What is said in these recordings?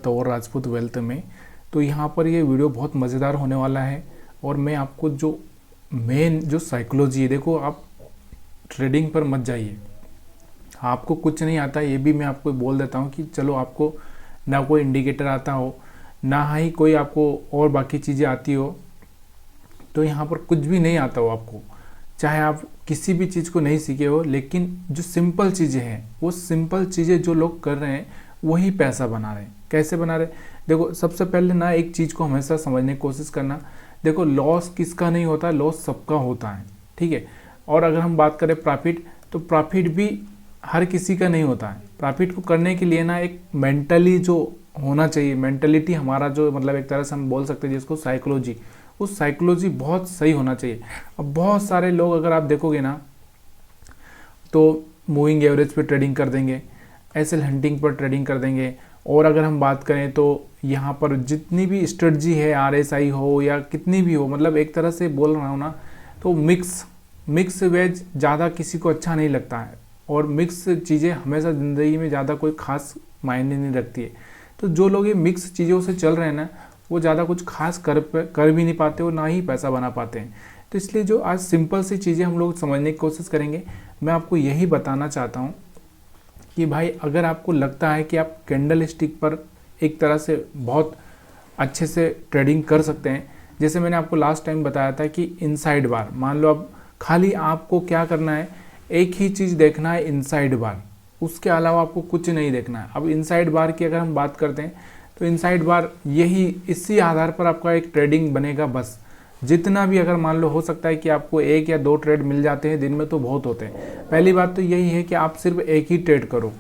स्वागत है और राजपूत वेल्थ में। तो यहाँ पर ये वीडियो बहुत मज़ेदार होने वाला है और मैं आपको जो मेन जो साइकोलॉजी है, देखो आप ट्रेडिंग पर मत जाइए, आपको कुछ नहीं आता ये भी मैं आपको बोल देता हूँ कि चलो आपको ना कोई इंडिकेटर आता हो ना ही कोई आपको और बाकी चीज़ें आती हो, तो यहाँ पर कुछ भी नहीं आता हो आपको, चाहे आप किसी भी चीज़ को नहीं सीखे हो, लेकिन जो सिंपल चीज़ें हैं वो सिंपल चीज़ें जो लोग कर रहे हैं वही पैसा बना रहे हैं। कैसे बना रहे हैं? देखो सबसे पहले ना एक चीज़ को हमेशा समझने की कोशिश करना, देखो लॉस किसका नहीं होता, लॉस सबका होता है, ठीक है। और अगर हम बात करें प्रॉफिट, तो प्रॉफिट भी हर किसी का नहीं होता है। प्रॉफिट को करने के लिए ना एक मेंटली जो होना चाहिए, मेंटलिटी हमारा जो मतलब एक तरह से हम बोल सकते हैं जिसको साइकोलॉजी, उस साइकोलॉजी बहुत सही होना चाहिए। अब बहुत सारे लोग अगर आप देखोगे ना तो मूविंग एवरेज पे ट्रेडिंग कर देंगे, एसएल हंटिंग पर ट्रेडिंग कर देंगे, और अगर हम बात करें तो यहाँ पर जितनी भी स्ट्रेटजी है आरएसआई हो या कितनी भी हो, मतलब एक तरह से बोल रहा हूँ ना, तो मिक्स वेज ज़्यादा किसी को अच्छा नहीं लगता है, और मिक्स चीज़ें हमेशा ज़िंदगी में ज़्यादा कोई ख़ास मायने नहीं रखती है। तो जो लोग ये मिक्स चीज़ों से चल रहे हैं ना, वो ज़्यादा कुछ खास कर भी नहीं पाते और ना ही पैसा बना पाते हैं। तो इसलिए जो आज सिंपल सी चीज़ें हम लोग समझने की कोशिश करेंगे, मैं आपको यही बताना चाहता हूँ कि भाई अगर आपको लगता है कि आप कैंडल स्टिक पर एक तरह से बहुत अच्छे से ट्रेडिंग कर सकते हैं, जैसे मैंने आपको लास्ट टाइम बताया था कि इनसाइड बार, मान लो अब खाली आपको क्या करना है, एक ही चीज़ देखना है इनसाइड बार, उसके अलावा आपको कुछ नहीं देखना है। अब इनसाइड बार की अगर हम बात करते हैं तो इनसाइड बार यही इसी आधार पर आपका एक ट्रेडिंग बनेगा। बस जितना भी अगर मान लो हो सकता है कि आपको एक या दो ट्रेड मिल जाते हैं दिन में, तो बहुत होते हैं। पहली बात तो यही है कि आप सिर्फ एक ही ट्रेड करो,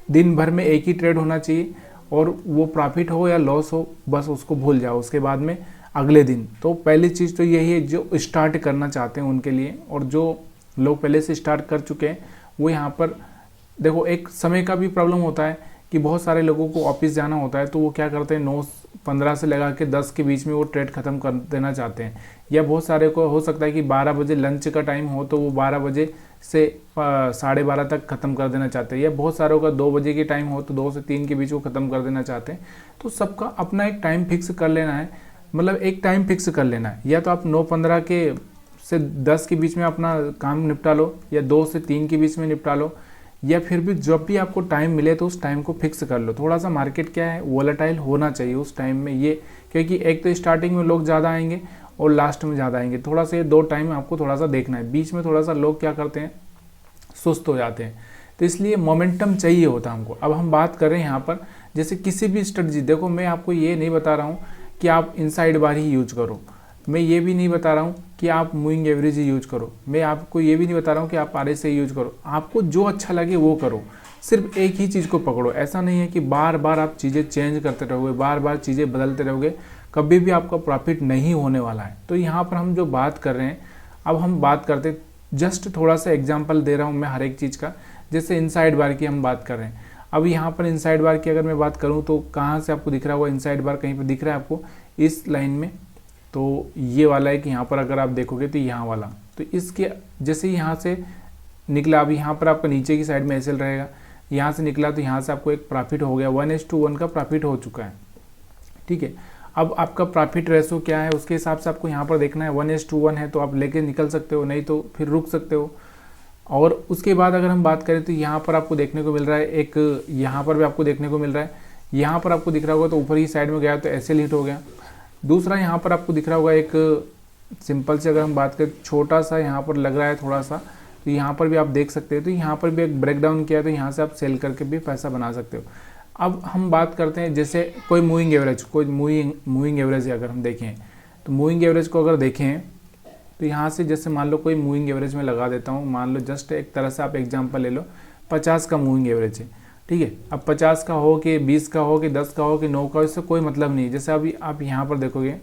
दिन भर में एक ही ट्रेड होना चाहिए, और वो प्रॉफिट हो या लॉस हो बस उसको भूल जाओ उसके बाद में अगले दिन। तो पहली चीज़ तो यही है जो स्टार्ट करना चाहते हैं उनके लिए, और जो लोग पहले से स्टार्ट कर चुके हैं वो यहाँ पर देखो, एक समय का भी प्रॉब्लम होता है कि बहुत सारे लोगों को ऑफिस जाना होता है, तो वो क्या करते हैं 9:15 से लगा के 10 के बीच में वो ट्रेड ख़त्म कर देना चाहते हैं। या बहुत सारे को हो सकता है कि 12 बजे लंच का टाइम हो तो वो 12 बजे से 12:30 तक ख़त्म कर देना चाहते हैं। या बहुत सारों का 2 बजे की टाइम हो तो 2 से 3 के बीच वो ख़त्म कर देना चाहते हैं। तो सबका अपना एक टाइम फिक्स कर लेना है, मतलब एक टाइम फिक्स कर लेना है। या तो आप 9:15 के से 10 के बीच में अपना काम निपटा लो, या 2 से 3 के बीच में निपटा लो, या फिर भी जब भी आपको टाइम मिले तो उस टाइम को फिक्स कर लो। थोड़ा सा मार्केट क्या है, वोलेटाइल होना चाहिए उस टाइम में, ये क्योंकि एक तो स्टार्टिंग में लोग ज़्यादा आएंगे और लास्ट में ज़्यादा आएंगे। थोड़ा सा ये दो टाइम आपको थोड़ा सा देखना है। बीच में थोड़ा सा लोग क्या करते हैं, सुस्त हो जाते हैं, तो इसलिए मोमेंटम चाहिए होता है हमको। अब हम बात कर रहे हैं यहाँ पर जैसे किसी भी स्ट्रेटजी, देखो मैं आपको ये नहीं बता रहा हूँ कि आप इनसाइड बार ही यूज करो, मैं ये भी नहीं बता रहा हूँ कि आप मूविंग एवरेज ही यूज करो, मैं आपको ये भी नहीं बता रहा हूँ कि आप आरएसआई यूज करो। आपको जो अच्छा लगे वो करो, सिर्फ एक ही चीज़ को पकड़ो। ऐसा नहीं है कि बार बार आप चीज़ें चेंज करते रहोगे, बार बार चीज़ें बदलते रहोगे, कभी भी आपका प्रॉफिट नहीं होने वाला है। तो यहाँ पर हम जो बात कर रहे हैं, अब हम बात करते, जस्ट थोड़ा सा एग्जाम्पल दे रहा हूँ मैं हर एक चीज़ का। जैसे इनसाइड बार की हम बात कर रहे हैं, अब यहाँ पर इनसाइड बार की अगर मैं बात करूँ तो कहाँ से आपको दिख रहा होगा इनसाइड बार, कहीं पर दिख रहा है आपको इस लाइन में, तो ये वाला है कि यहाँ पर अगर आप देखोगे तो यहाँ वाला, तो इसके जैसे यहाँ से निकला, अभी यहाँ पर आपका नीचे की साइड में एसएल रहेगा, यहाँ से निकला तो यहाँ से आपको एक प्रॉफिट हो गया, 1:1 का प्रॉफिट हो चुका है, ठीक है। अब आपका प्रॉफिट रेशो क्या है उसके हिसाब से आपको यहाँ पर देखना है। 1:1 है तो आप लेके निकल सकते हो, नहीं तो फिर रुक सकते हो। और उसके बाद अगर हम बात करें तो यहाँ पर आपको देखने को मिल रहा है एक, यहाँ पर भी आपको देखने को मिल रहा है, यहाँ पर आपको दिख रहा होगा तो ऊपर ही साइड में गया तो एसएल हिट हो गया। दूसरा यहाँ पर आपको दिख रहा होगा एक सिंपल से अगर हम बात करें, छोटा सा यहाँ पर लग रहा है थोड़ा सा, तो यहाँ पर भी आप देख सकते हो, तो यहाँ पर भी एक ब्रेक डाउन किया, तो यहाँ से आप सेल करके भी पैसा बना सकते हो। अब हम बात करते हैं जैसे कोई मूविंग एवरेज, कोई मूविंग एवरेज अगर हम देखें तो मूविंग एवरेज को अगर देखें तो यहाँ से जैसे मान लो कोई मूविंग एवरेज में लगा देता हूँ, मान लो जस्ट एक तरह से आप एग्जाम्पल ले लो, 50 का मूविंग एवरेज है, ठीक है। अब 50 का हो कि 20 का हो कि 10 का हो कि 9 का, इससे कोई मतलब नहीं। जैसे अभी आप यहाँ पर देखोगे,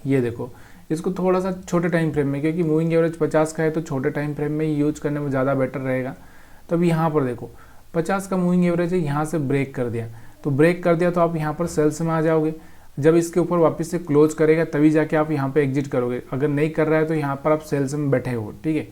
ये देखो इसको थोड़ा सा छोटे टाइम फ्रेम में, क्योंकि मूविंग एवरेज 50 का है तो छोटे टाइम फ्रेम में ही यूज करने में ज़्यादा बेटर रहेगा। तो अभी यहाँ पर देखो 50 का मूविंग एवरेज है, यहाँ से ब्रेक कर दिया, तो ब्रेक कर दिया तो आप यहाँ पर सेल्स में आ जाओगे। जब इसके ऊपर वापस से क्लोज करेगा तभी जाके आप यहाँ पे एग्जिट करोगे, अगर नहीं कर रहा है तो यहाँ पर आप सेल्स में बैठे हो, ठीक है।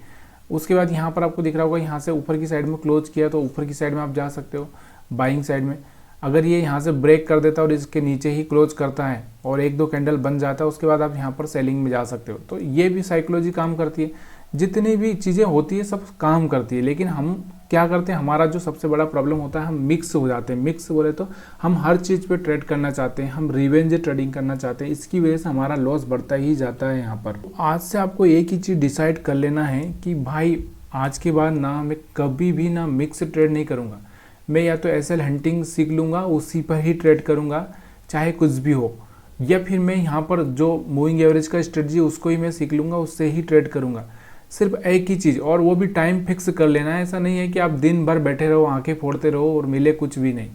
उसके बाद यहाँ पर आपको दिख रहा होगा यहाँ से ऊपर की साइड में क्लोज किया तो ऊपर की साइड में आप जा सकते हो बाइंग साइड में। अगर ये यहाँ से ब्रेक कर देता है और इसके नीचे ही क्लोज करता है और 1-2 कैंडल बन जाता है, उसके बाद आप यहाँ पर सेलिंग में जा सकते हो। तो ये भी साइकोलॉजी काम करती है, जितनी भी चीज़ें होती है सब काम करती है। लेकिन हम क्या करते हैं, हमारा जो सबसे बड़ा प्रॉब्लम होता है, हम मिक्स हो जाते हैं। मिक्स बोले तो हम हर चीज़ पे ट्रेड करना चाहते हैं, हम रिवेंज ट्रेडिंग करना चाहते हैं, इसकी वजह से हमारा लॉस बढ़ता ही जाता है यहाँ पर। आज से आपको एक ही चीज़ डिसाइड कर लेना है कि भाई आज के बाद ना मैं कभी भी ना मिक्स ट्रेड नहीं करूँगा। मैं या तो एसएल हंटिंग सीख लूँगा, उसी पर ही ट्रेड करूँगा चाहे कुछ भी हो, या फिर मैं यहाँ पर जो मूविंग एवरेज का स्ट्रेटजी उसको ही मैं सीख लूँगा, उससे ही ट्रेड करूँगा। सिर्फ एक ही चीज़, और वो भी टाइम फिक्स कर लेना है। ऐसा नहीं है कि आप दिन भर बैठे रहो, आंखें फोड़ते रहो और मिले कुछ भी नहीं।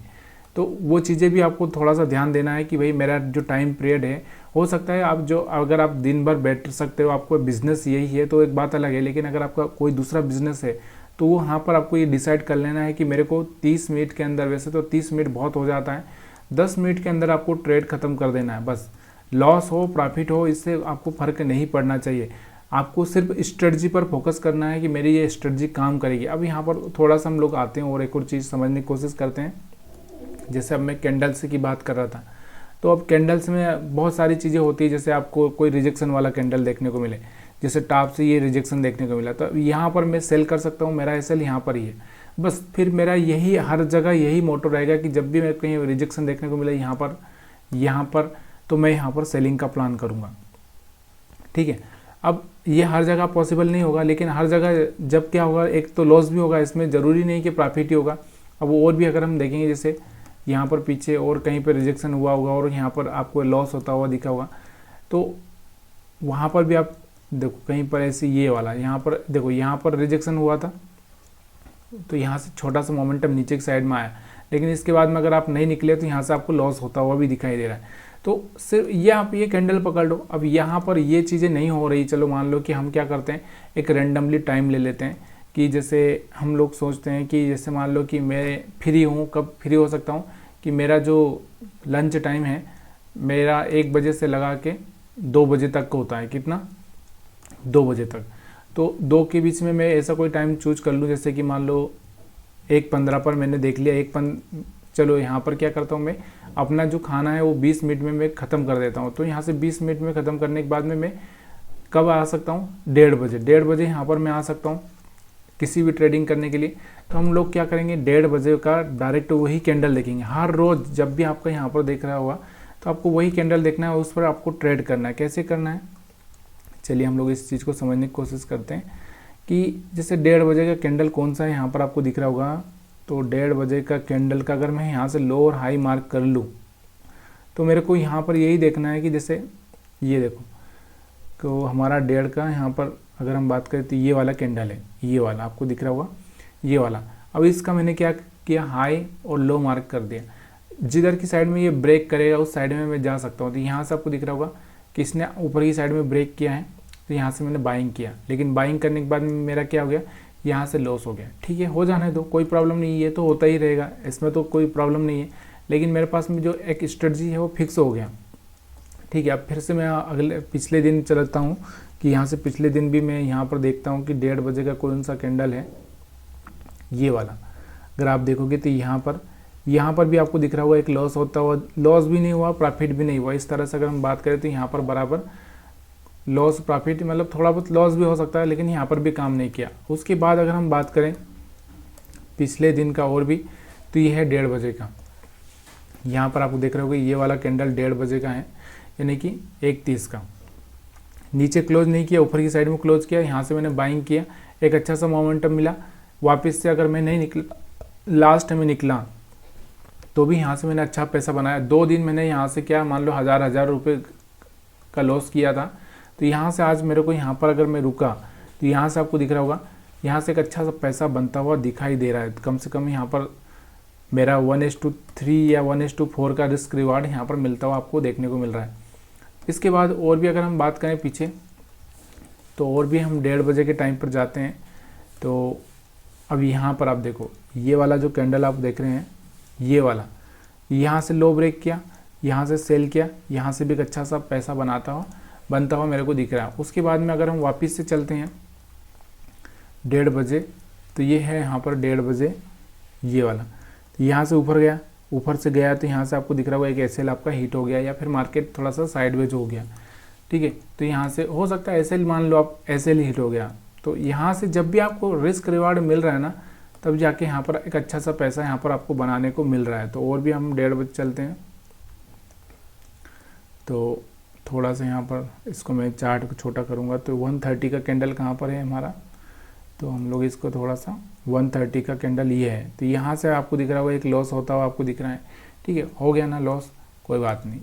तो वो चीज़ें भी आपको थोड़ा सा ध्यान देना है कि भाई मेरा जो टाइम पीरियड है, हो सकता है आप जो अगर आप दिन भर बैठ सकते हो, आपको बिजनेस यही है तो एक बात अलग है। लेकिन अगर आपका कोई दूसरा बिजनेस है तो वो यहाँ पर आपको ये डिसाइड कर लेना है कि मेरे को 30 मिनट के अंदर, वैसे तो 30 मिनट बहुत हो जाता है, 10 मिनट के अंदर आपको ट्रेड खत्म कर देना है। बस लॉस हो प्रॉफिट हो, इससे आपको फ़र्क नहीं पड़ना चाहिए। आपको सिर्फ स्ट्रेटजी पर फोकस करना है कि मेरी ये स्ट्रेटजी काम करेगी। अब यहाँ पर थोड़ा सा हम लोग आते हैं और एक और चीज़ समझने की कोशिश करते हैं। जैसे अब मैं कैंडल्स की बात कर रहा था, तो अब कैंडल्स में बहुत सारी चीज़ें होती है। जैसे आपको कोई रिजेक्शन वाला कैंडल देखने को मिले, जैसे टॉप से ये रिजेक्शन देखने को मिला, तो यहाँ पर मैं सेल कर सकता हूँ, मेरा एसएल यहाँ पर ही है। बस फिर मेरा यही हर जगह यही मोटो रहेगा कि जब भी मैं कहीं रिजेक्शन देखने को मिले यहाँ पर तो मैं यहाँ पर सेलिंग का प्लान करूँगा। ठीक है, अब ये हर जगह पॉसिबल नहीं होगा, लेकिन हर जगह जब क्या होगा, एक तो लॉस भी होगा, इसमें ज़रूरी नहीं कि प्रॉफिट ही होगा। अब और भी अगर हम देखेंगे, जैसे यहाँ पर पीछे और कहीं पर रिजेक्शन हुआ होगा और यहाँ पर आपको लॉस होता हुआ दिखा होगा, तो वहाँ पर भी आप देखो कहीं पर ऐसे ये वाला यहाँ पर देखो, यहाँ पर रिजेक्शन हुआ था तो यहाँ से छोटा सा मोमेंटम नीचे की साइड में आया, लेकिन इसके बाद में अगर आप नहीं निकले तो यहाँ से आपको लॉस होता हुआ भी दिखाई दे रहा है। तो सिर्फ ये आप ये कैंडल पकड़ लो। अब यहाँ पर ये चीज़ें नहीं हो रही, चलो मान लो कि हम क्या करते हैं, एक रेंडमली टाइम ले लेते हैं कि जैसे हम लोग सोचते हैं कि जैसे मान लो कि मैं फ्री हूँ, कब फ्री हो सकता हूँ कि मेरा जो लंच टाइम है मेरा 1 बजे से लगा के 2 बजे तक का होता है। कितना? 2 बजे तक। तो 2 के बीच में मैं ऐसा कोई टाइम चूज कर लूँ, जैसे कि मान लो 1:15 पर मैंने देख लिया, चलो यहाँ पर क्या करता हूँ, मैं अपना जो खाना है वो 20 मिनट में मैं ख़त्म कर देता हूँ। तो यहाँ से 20 मिनट में ख़त्म करने के बाद में मैं कब आ सकता हूँ, 1:30 बजे। 1:30 बजे यहाँ पर मैं आ सकता हूँ किसी भी ट्रेडिंग करने के लिए। तो हम लोग क्या करेंगे, 1:30 बजे का डायरेक्ट वही कैंडल देखेंगे। हर रोज़ जब भी आपका यहाँ पर देख रहा होगा तो आपको वही कैंडल देखना है, उस पर आपको ट्रेड करना है। कैसे करना है, चलिए हम लोग इस चीज़ को समझने की कोशिश करते हैं कि जैसे 1:30 बजे का कैंडल कौन सा है, यहाँ पर आपको दिख रहा होगा। तो 1:30 बजे का कैंडल का अगर मैं यहाँ से लो और हाई मार्क कर लूँ तो मेरे को यहाँ पर यही देखना है कि जैसे ये देखो, तो हमारा 1:30 का यहाँ पर अगर हम बात करें तो ये वाला कैंडल है, ये वाला आपको दिख रहा होगा, ये वाला। अब इसका मैंने क्या किया, हाई और लो मार्क कर दिया। जिधर की साइड में ये ब्रेक करेगा उस साइड में मैं जा सकता हूँ। तो यहाँ से आपको दिख रहा होगा कि इसने ऊपर की साइड में ब्रेक किया है, तो यहाँ से मैंने बाइंग किया। लेकिन बाइंग करने के बाद मेरा क्या हो गया, यहाँ से लॉस हो गया। ठीक है, हो जाने दो, कोई प्रॉब्लम नहीं, ये तो होता ही रहेगा, इसमें तो कोई प्रॉब्लम नहीं है। लेकिन मेरे पास में जो एक स्ट्रेटजी है वो फिक्स हो गया। ठीक है, अब फिर से मैं पिछले दिन चलता हूँ कि यहाँ से पिछले दिन भी मैं यहाँ पर देखता हूँ कि 1:30 बजे का कौन सा कैंडल है, ये वाला। अगर आप देखोगे तो यहाँ पर भी आपको दिख रहा होगा एक लॉस होता हुआ, लॉस भी नहीं हुआ, प्रॉफिट भी नहीं हुआ। इस तरह से अगर हम बात करें तो यहाँ पर बराबर लॉस प्रॉफिट, मतलब थोड़ा बहुत लॉस भी हो सकता है, लेकिन यहाँ पर भी काम नहीं किया। उसके बाद अगर हम बात करें पिछले दिन का और भी, तो ये है 1:30 बजे का। यहाँ पर आपको देख रहे होगे ये वाला कैंडल 1:30 बजे का है, यानी कि 1:30 का। नीचे क्लोज नहीं किया, ऊपर की साइड में क्लोज किया। यहाँ से मैंने बाइंग किया, एक अच्छा सा मोमेंटम मिला। वापस से अगर मैं नहीं निकला, लास्ट में निकला, तो भी यहाँ से मैंने अच्छा पैसा बनाया। 2 दिन मैंने यहाँ से क्या मान लो 1000 रुपये का लॉस किया था। तो यहाँ से आज मेरे को यहाँ पर अगर मैं रुका तो यहाँ से आपको दिख रहा होगा, यहाँ से एक अच्छा सा पैसा बनता हुआ दिखाई दे रहा है। कम से कम यहाँ पर मेरा 1:3 या 1:4 का रिस्क रिवार्ड यहाँ पर मिलता हुआ आपको देखने को मिल रहा है। इसके बाद और भी अगर हम बात करें पीछे, तो और भी हम 1:30 बजे के टाइम पर जाते हैं। तो अब यहाँ पर आप देखो, ये वाला जो कैंडल आप देख रहे हैं, ये वाला, यहाँ से लो ब्रेक किया, यहाँ से सेल किया, यहाँ से भी एक अच्छा सा पैसा बनता हुआ मेरे को दिख रहा है। उसके बाद में अगर हम वापस से चलते हैं 1:30 बजे, तो ये है यहाँ पर 1:30 बजे ये वाला, तो यहाँ से ऊपर गया, ऊपर से गया तो यहाँ से आपको दिख रहा होगा एक एसएल आपका हिट हो गया, या फिर मार्केट थोड़ा सा साइडवेज हो गया, ठीक है। तो यहाँ से हो सकता है एसएल, मान लो आप एसएल हिट हो गया, तो यहाँ से जब भी आपको रिस्क रिवार्ड मिल रहा है ना, तब जाके यहाँ पर एक अच्छा सा पैसा यहाँ पर आपको बनाने को मिल रहा है। तो और भी हम 1:30 बजे चलते हैं। तो थोड़ा सा यहाँ पर इसको मैं चार्ट को छोटा करूँगा। तो 130 का कैंडल कहाँ पर है हमारा, तो हम लोग इसको थोड़ा सा 130 का कैंडल ये है। तो यहाँ से आपको दिख रहा होगा एक लॉस होता हुआ आपको दिख रहा है, ठीक है, हो गया ना लॉस, कोई बात नहीं।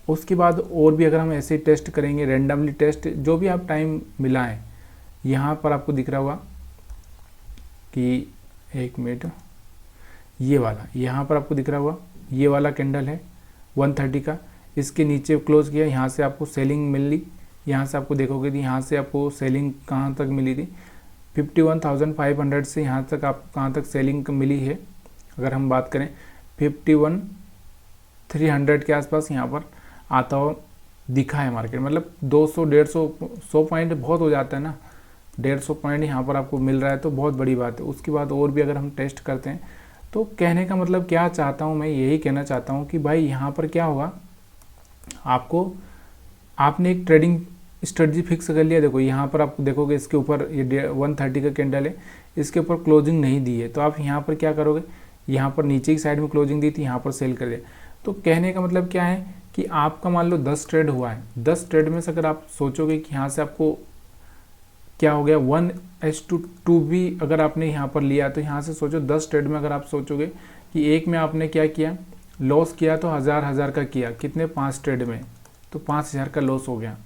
उसके बाद और भी अगर हम ऐसे टेस्ट करेंगे, रेंडमली टेस्ट, जो भी आप टाइम मिला है, यहाँ पर आपको दिख रहा होगा कि 1 मिनट, ये वाला यहाँ पर आपको दिख रहा होगा ये वाला कैंडल है 130 का, इसके नीचे क्लोज किया, यहाँ से आपको सेलिंग मिली, यहाँ से आपको देखोगे कि यहाँ से आपको सेलिंग कहाँ तक मिली थी, 51,500 से यहाँ तक आप कहाँ तक सेलिंग मिली है। अगर हम बात करें 51,300 के आसपास यहाँ पर आता हुआ दिखा है मार्केट, मतलब 200, 150, 100 पॉइंट बहुत हो जाता है ना, 150 पॉइंट यहाँ पर आपको मिल रहा है तो बहुत बड़ी बात है। उसके बाद और भी अगर हम टेस्ट करते हैं, तो कहने का मतलब क्या चाहता हूँ मैं, यही कहना चाहता हूँ कि भाई यहाँ पर क्या होगा, आपने एक ट्रेडिंग स्ट्रेटजी फिक्स कर लिया। देखो यहाँ पर आप देखोगे इसके ऊपर ये 130 का कैंडल है, इसके ऊपर क्लोजिंग नहीं दी है, तो आप यहाँ पर क्या करोगे, यहाँ पर नीचे की साइड में क्लोजिंग दी थी, यहाँ पर सेल कर दिया। तो कहने का मतलब क्या है कि आपका मान लो 10 ट्रेड हुआ है, 10 ट्रेड में से अगर आप सोचोगे कि यहाँ से आपको क्या हो गया 1:2 भी अगर आपने यहाँ पर लिया, तो यहाँ से सोचो 10 ट्रेड में अगर आप सोचोगे कि एक में आपने क्या किया, लॉस किया, तो 1000 का किया, कितने 5 ट्रेड में, तो 5000 का लॉस हो गया।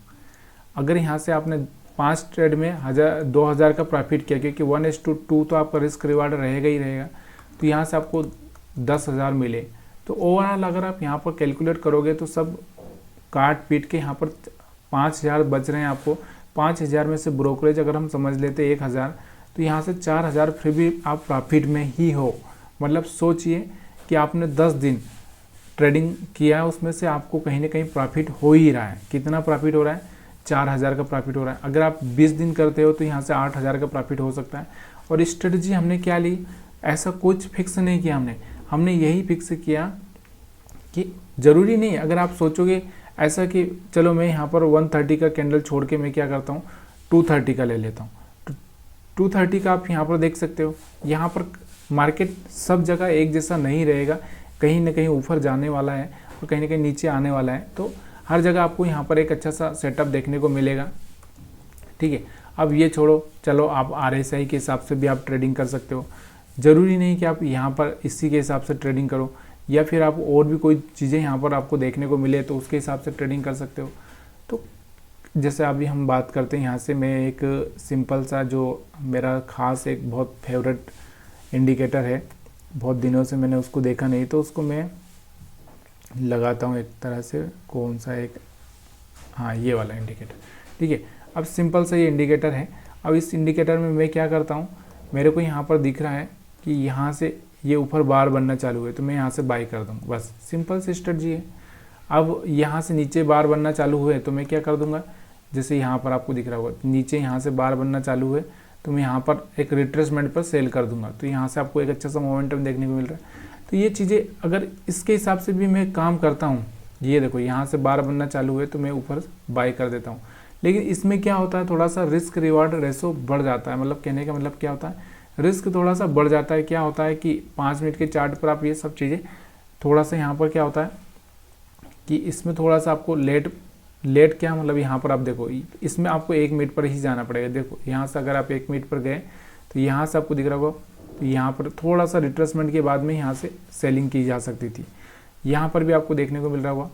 अगर यहाँ से आपने 5 ट्रेड में 2000 का प्रॉफिट किया, क्योंकि 1:2 तो आपका रिस्क रिवार्ड रहेगा ही रहेगा, तो यहाँ से आपको 10,000 मिले। तो ओवरऑल अगर आप यहाँ पर कैलकुलेट करोगे तो सब काट पीट के यहाँ पर 5000 बच रहे हैं आपको। 5000 में से ब्रोकरेज अगर हम समझ लेते 1000, तो यहाँ से 4000 फिर भी आप प्रॉफिट में ही हो। मतलब सोचिए कि आपने 10 दिन ट्रेडिंग किया है, उसमें से आपको कहीं ना कहीं प्रॉफिट हो ही रहा है। कितना प्रॉफिट हो रहा है, 4000 का प्रॉफिट हो रहा है। अगर आप 20 दिन करते हो तो यहाँ से 8000 का प्रॉफिट हो सकता है। और स्ट्रेटजी हमने क्या ली, ऐसा कुछ फिक्स नहीं किया हमने यही फिक्स किया कि ज़रूरी नहीं, अगर आप सोचोगे ऐसा कि चलो मैं यहाँ पर 130 का कैंडल छोड़ के मैं क्या करता हूँ 230 का ले लेता हूँ, 230 का आप यहाँ पर देख सकते हो। यहाँ पर मार्केट सब जगह एक जैसा नहीं रहेगा, कहीं ना कहीं ऊपर जाने वाला है और कहीं ना कहीं नीचे आने वाला है। तो हर जगह आपको यहाँ पर एक अच्छा सा सेटअप देखने को मिलेगा, ठीक है। अब ये छोड़ो, चलो आप RSI के हिसाब से भी आप ट्रेडिंग कर सकते हो। ज़रूरी नहीं कि आप यहाँ पर इसी के हिसाब से ट्रेडिंग करो, या फिर आप और भी कोई चीज़ें यहाँ पर आपको देखने को मिले तो उसके हिसाब से ट्रेडिंग कर सकते हो। तो जैसे अभी हम बात करते हैं, यहाँ से मैं एक सिंपल सा जो मेरा ख़ास एक बहुत फेवरेट इंडिकेटर है, बहुत दिनों से मैंने उसको देखा नहीं, तो उसको मैं लगाता हूँ एक तरह से, कौन सा एक, हाँ ये वाला इंडिकेटर, ठीक है। अब सिंपल सा ये इंडिकेटर है। अब इस इंडिकेटर में मैं क्या करता हूँ, मेरे को यहाँ पर दिख रहा है कि यहाँ से ये ऊपर बार बनना चालू है, तो मैं यहाँ से बाई कर दूँगा, बस सिंपल सी स्ट्रेटजी है। अब यहाँ से नीचे बार बनना चालू हुए तो मैं क्या कर दूँगा, जैसे यहाँ पर आपको दिख रहा होगा नीचे यहाँ से बार बनना चालू हुए तो मैं यहाँ पर एक रिट्रेसमेंट पर सेल कर दूँगा, तो यहाँ से आपको एक अच्छा सा मोमेंटम देखने को मिल रहा है। तो ये चीज़ें अगर इसके हिसाब से भी मैं काम करता हूँ, ये देखो यहाँ से बार बनना चालू हुए तो मैं ऊपर बाई कर देता हूँ। लेकिन इसमें क्या होता है, थोड़ा सा रिस्क रिवार्ड रेशो बढ़ जाता है। मतलब कहने का मतलब क्या होता है, रिस्क थोड़ा सा बढ़ जाता है। क्या होता है कि 5 मिनट के चार्ट पर आप ये सब चीज़ें थोड़ा सा यहाँ पर क्या होता है कि इसमें थोड़ा सा आपको लेट क्या मतलब, यहाँ पर आप देखो इसमें आपको 1 मिनट पर ही जाना पड़ेगा। देखो यहाँ से अगर आप 1 मिनट पर गए तो यहाँ से आपको दिख रहा होगा, तो यहाँ पर थोड़ा सा रिट्रेसमेंट के बाद में यहाँ से सेलिंग की जा सकती थी। यहाँ पर भी आपको देखने को मिल रहा होगा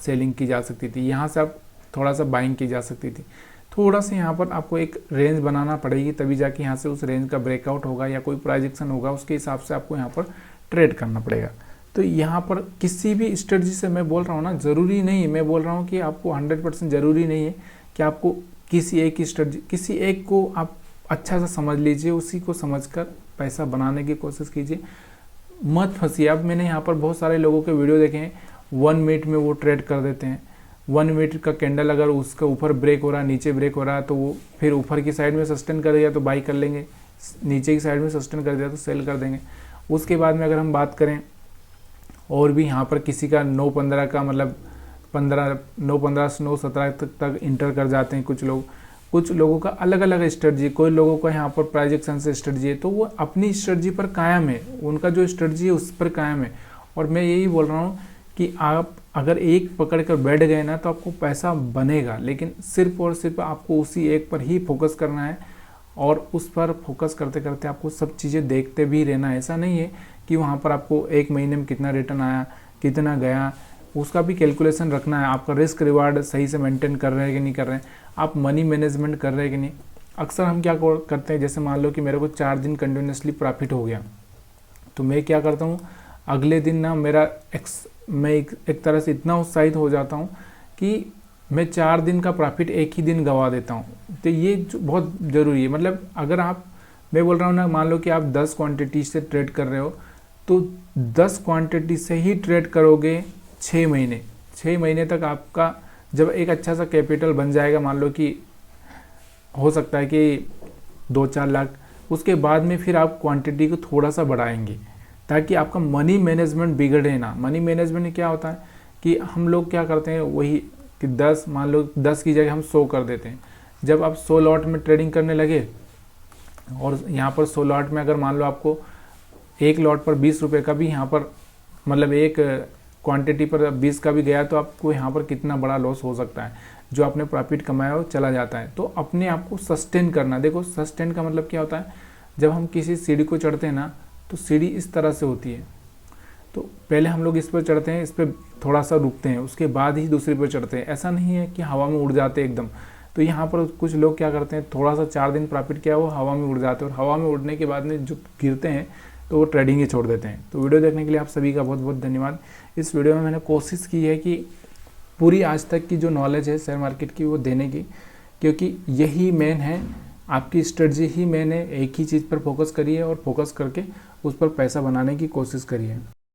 सेलिंग की जा सकती थी, यहाँ से आप थोड़ा सा बाइंग की जा सकती थी। थोड़ा सा यहाँ पर आपको एक रेंज बनाना पड़ेगी, तभी जाके यहाँ से उस रेंज का ब्रेकआउट होगा या कोई प्राइजेक्शन होगा, उसके हिसाब से आपको यहाँ पर ट्रेड करना पड़ेगा। तो यहाँ पर किसी भी स्ट्रेटजी से मैं बोल रहा हूँ ना, ज़रूरी नहीं है, मैं बोल रहा हूँ कि आपको 100% ज़रूरी नहीं है कि आपको किसी एक स्ट्रेटजी, किसी एक को आप अच्छा सा समझ लीजिए, उसी को समझकर पैसा बनाने की कोशिश कीजिए, मत फंसिए। अब मैंने यहाँ पर बहुत सारे लोगों के वीडियो देखे हैं, 1 मिनट में वो ट्रेड कर देते हैं। 1 मिनट का कैंडल अगर उसका ऊपर ब्रेक हो रहा है, नीचे ब्रेक हो रहा है, तो वो फिर ऊपर की साइड में सस्टेन कर दिया तो बाई कर लेंगे, नीचे की साइड में सस्टेन कर दिया तो सेल कर देंगे। उसके बाद में अगर हम बात करें और भी यहाँ पर किसी का 9-15 का मतलब 9-15 से 9-17 तक इंटर कर जाते हैं कुछ लोगों का अलग अलग स्ट्रेटजी, कोई लोगों का यहाँ पर प्राइजेक्शन से स्ट्रेटजी है, तो वो अपनी स्ट्रेटजी पर कायम है, उनका जो स्ट्रेटजी है उस पर कायम है। और मैं यही बोल रहा हूँ कि आप अगर एक पकड़ कर बैठ गए ना तो आपको पैसा बनेगा, लेकिन सिर्फ और सिर्फ आपको उसी एक पर ही फोकस करना है और उस पर फोकस करते करते आपको सब चीज़ें देखते भी रहना है। ऐसा नहीं है कि वहाँ पर आपको एक महीने में कितना रिटर्न आया, कितना गया, उसका भी कैलकुलेशन रखना है। आपका रिस्क रिवार्ड सही से मेंटेन कर रहे हैं कि नहीं कर रहे हैं, आप मनी मैनेजमेंट कर रहे हैं कि नहीं। अक्सर हम क्या करते हैं, जैसे मान लो कि मेरे को 4 दिन कंटिन्यूसली प्रॉफिट हो गया, तो मैं क्या करता हूँ, अगले दिन ना मैं एक तरह से इतना उत्साहित हो जाता हूँ कि मैं 4 दिन का प्रॉफिट एक ही दिन गंवा देता हूँ। तो ये बहुत ज़रूरी है। मतलब अगर मैं बोल रहा हूँ ना, मान लो कि आप 10 क्वांटिटी से ट्रेड कर रहे हो, तो 10 क्वांटिटी से ही ट्रेड करोगे 6 महीने तक आपका जब एक अच्छा सा कैपिटल बन जाएगा, मान लो कि हो सकता है कि 2-4 लाख, उसके बाद में फिर आप क्वांटिटी को थोड़ा सा बढ़ाएंगे ताकि आपका मनी मैनेजमेंट बिगड़े ना। मनी मैनेजमेंट में क्या होता है कि हम लोग क्या करते हैं, वही कि 10 मान लो 10 की जगह हम 100 कर देते हैं। जब आप 100 लॉट में ट्रेडिंग करने लगे और यहाँ पर 100 लॉट में अगर मान लो आपको एक लॉट पर 20 रुपये का भी यहाँ पर मतलब एक क्वांटिटी पर 20 का भी गया, तो आपको यहाँ पर कितना बड़ा लॉस हो सकता है। जो आपने प्रॉफिट कमाया वो चला जाता है। तो अपने आप को सस्टेन करना। देखो सस्टेन का मतलब क्या होता है, जब हम किसी सीढ़ी को चढ़ते हैं ना, तो सीढ़ी इस तरह से होती है, तो पहले हम लोग इस पर चढ़ते हैं, इस पर थोड़ा सा रुकते हैं, उसके बाद ही दूसरे पर चढ़ते हैं। ऐसा नहीं है कि हवा में उड़ जाते एकदम। तो यहाँ पर कुछ लोग क्या करते हैं, थोड़ा सा 4 दिन प्रॉफिट किया वो हवा में उड़ जाते हैं, और हवा में उड़ने के बाद में जो गिरते हैं तो वो ट्रेडिंग ही छोड़ देते हैं। तो वीडियो देखने के लिए आप सभी का बहुत बहुत धन्यवाद। इस वीडियो में मैंने कोशिश की है कि पूरी आज तक की जो नॉलेज है शेयर मार्केट की वो देने की, क्योंकि यही मेन है। आपकी स्ट्रेटजी ही मैंने एक ही चीज़ पर फोकस करी है और फोकस करके उस पर पैसा बनाने की कोशिश करी है।